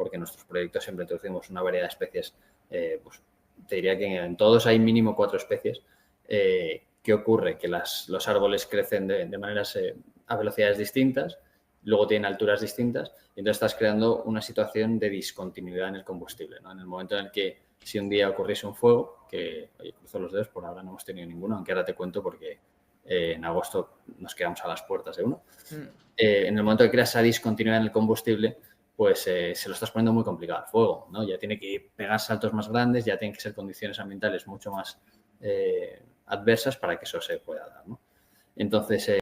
porque en nuestros proyectos siempre introducimos una variedad de especies, pues te diría que en todos hay mínimo 4 especies. ¿Qué ocurre? Que los árboles crecen de maneras a velocidades distintas, luego tienen alturas distintas, y entonces estás creando una situación de discontinuidad en el combustible, ¿no? En el momento en el que si un día ocurriese un fuego, que, oye, cruzo los dedos, por ahora no hemos tenido ninguno, aunque ahora te cuento porque en agosto nos quedamos a las puertas de uno. En el momento que creas esa discontinuidad en el combustible, pues se lo estás poniendo muy complicado al fuego, ¿no? Ya tiene que pegar saltos más grandes, ya tienen que ser condiciones ambientales mucho más adversas para que eso se pueda dar, ¿no? Entonces,